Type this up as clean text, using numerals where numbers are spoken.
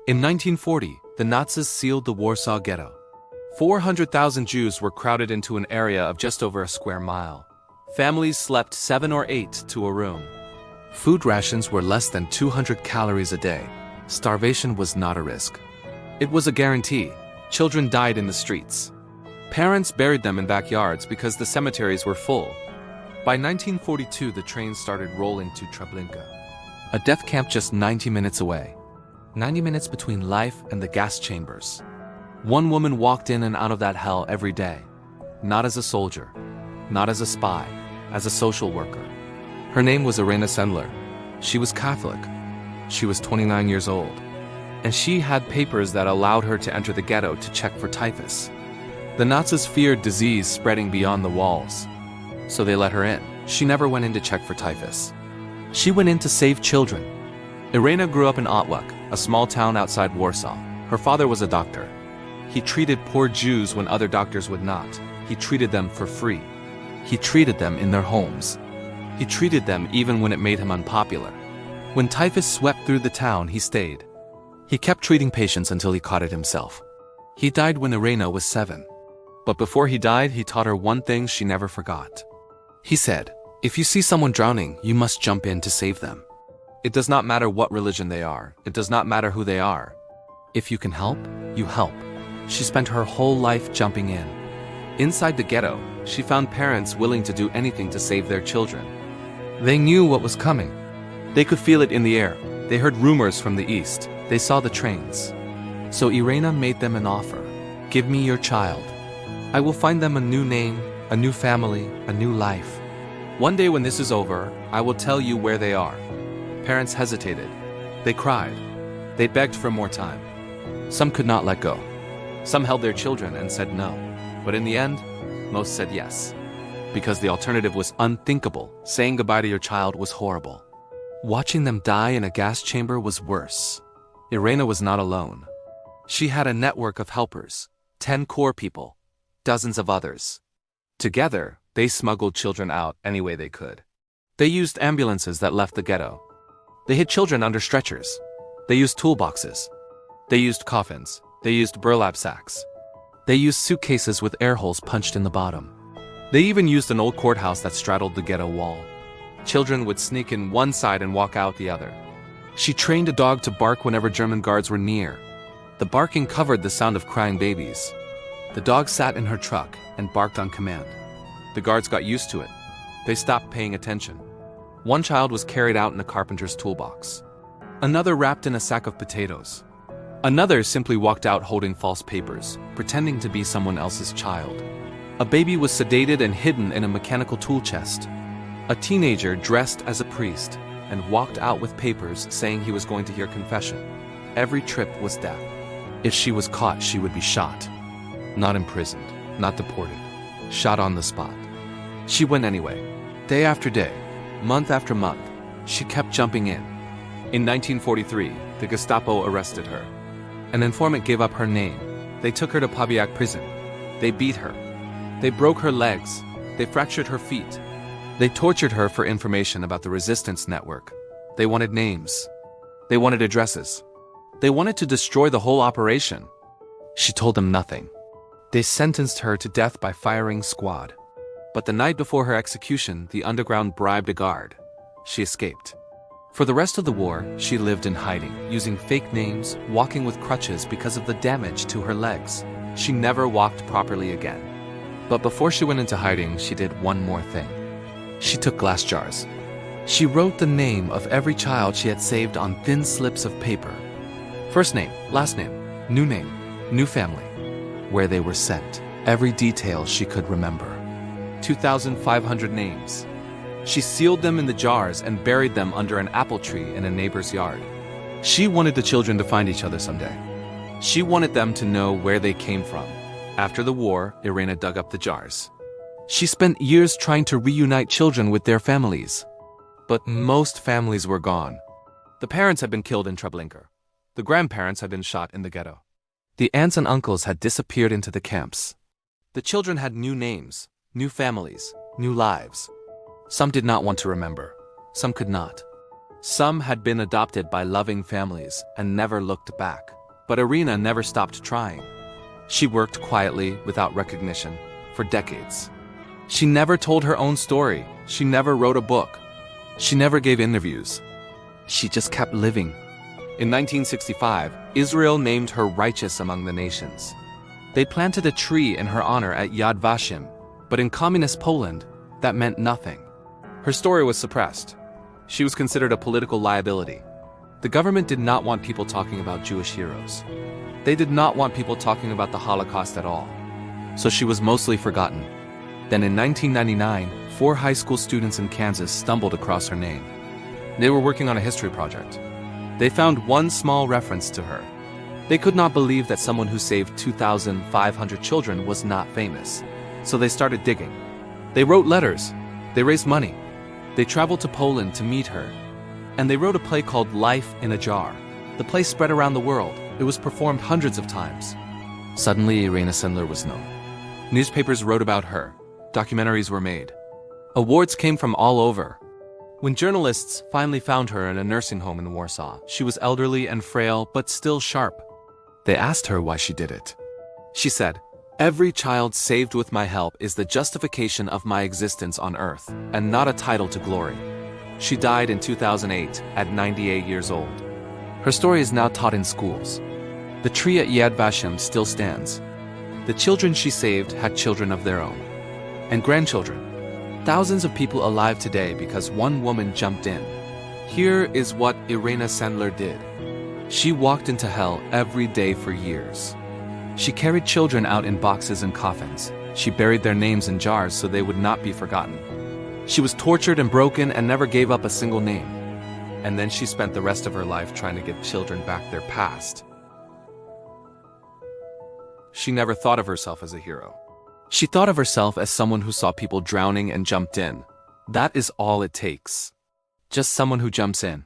In 1940, the Nazis sealed the Warsaw Ghetto. 400,000 Jews were crowded into an area of just over a square mile. Families slept 7 or 8 to a room. Food rations were less than 200 calories a day. Starvation was not a risk. It was a guarantee. Children died in the streets. Parents buried them in backyards because the cemeteries were full. By 1942, the trains started rolling to Treblinka, a death camp just 90 minutes away. 90 minutes between life and the gas chambers. One woman walked in and out of that hell every day. Not as a soldier, not as a spy, as a social worker. Her name was Irena Sendler. She was Catholic. She was 29 years old. And she had papers that allowed her to enter the ghetto to check for typhus. The Nazis feared disease spreading beyond the walls, so they let her in. She never went in to check for typhus. She went in to save children. Irena grew up in Otwock, a small town outside Warsaw. Her father was a doctor. He treated poor Jews when other doctors would not. He treated them for free. He treated them in their homes. He treated them even when it made him unpopular. When typhus swept through the town, he stayed. He kept treating patients until he caught it himself. He died when Irena was 7. But before he died, he taught her one thing she never forgot. He said, "If you see someone drowning, you must jump in to save them. It does not matter what religion they are. It does not matter who they are. If you can help, you help." She spent her whole life jumping in. Inside the ghetto, she found parents willing to do anything to save their children. They knew what was coming. They could feel it in the air. They heard rumors from the east. They saw the trains. So Irena made them an offer. "Give me your child. I will find them a new name, a new family, a new life. One day when this is over, I will tell you where they are." Parents hesitated. They cried. They begged for more time. Some could not let go. Some held their children and said no. But in the end, most said yes. Because the alternative was unthinkable. Saying goodbye to your child was horrible. Watching them die in a gas chamber was worse. Irena was not alone. She had a network of helpers, 10 core people, dozens of others. Together, they smuggled children out any way they could. They used ambulances that left the ghetto. They hid children under stretchers. They used toolboxes. They used coffins. They used burlap sacks. They used suitcases with air holes punched in the bottom. They even used an old courthouse that straddled the ghetto wall. Children would sneak in one side and walk out the other. She trained a dog to bark whenever German guards were near. The barking covered the sound of crying babies. The dog sat in her truck and barked on command. The guards got used to it. They stopped paying attention. One child was carried out in a carpenter's toolbox. Another wrapped in a sack of potatoes. Another simply walked out holding false papers, pretending to be someone else's child. A baby was sedated and hidden in a mechanical tool chest. A teenager dressed as a priest and walked out with papers saying he was going to hear confession. Every trip was death. If she was caught, she would be shot. Not imprisoned, not deported. Shot on the spot. She went anyway. Day after day, month after month, she kept jumping in. In 1943, the Gestapo arrested her. An informant gave up her name. They took her to Pabiak prison. They beat her. They broke her legs. They fractured her feet. They tortured her for information about the resistance network. They wanted names. They wanted addresses. They wanted to destroy the whole operation. She told them nothing. They sentenced her to death by firing squad. But the night before her execution, the underground bribed a guard. She escaped. For the rest of the war, she lived in hiding, using fake names, walking with crutches because of the damage to her legs. She never walked properly again. But before she went into hiding, she did one more thing. She took glass jars. She wrote the name of every child she had saved on thin slips of paper. First name, last name, new family, where they were sent, every detail she could remember. 2,500 names. She sealed them in the jars and buried them under an apple tree in a neighbor's yard. She wanted the children to find each other someday. She wanted them to know where they came from. After the war, Irena dug up the jars. She spent years trying to reunite children with their families. But most families were gone. The parents had been killed in Treblinka. The grandparents had been shot in the ghetto. The aunts and uncles had disappeared into the camps. The children had new names, new families, new lives. Some did not want to remember. Some could not. Some had been adopted by loving families and never looked back. But Irena never stopped trying. She worked quietly, without recognition, for decades. She never told her own story. She never wrote a book. She never gave interviews. She just kept living. In 1965, Israel named her righteous among the nations. They planted a tree in her honor at Yad Vashem, but in communist Poland, that meant nothing. Her story was suppressed. She was considered a political liability. The government did not want people talking about Jewish heroes. They did not want people talking about the Holocaust at all. So she was mostly forgotten. Then in 1999, 4 high school students in Kansas stumbled across her name. They were working on a history project. They found one small reference to her. They could not believe that someone who saved 2,500 children was not famous. So they started digging. They wrote letters. They raised money. They traveled to Poland to meet her. And they wrote a play called Life in a Jar. The play spread around the world. It was performed hundreds of times. Suddenly, Irena Sendler was known. Newspapers wrote about her. Documentaries were made. Awards came from all over. When journalists finally found her in a nursing home in Warsaw, she was elderly and frail, but still sharp. They asked her why she did it. She said, "Every child saved with my help is the justification of my existence on earth, and not a title to glory." She died in 2008 at 98 years old. Her story is now taught in schools. The tree at Yad Vashem still stands. The children she saved had children of their own. And grandchildren. Thousands of people alive today because one woman jumped in. Here is what Irena Sendler did. She walked into hell every day for years. She carried children out in boxes and coffins. She buried their names in jars so they would not be forgotten. She was tortured and broken and never gave up a single name. And then she spent the rest of her life trying to give children back their past. She never thought of herself as a hero. She thought of herself as someone who saw people drowning and jumped in. That is all it takes. Just someone who jumps in.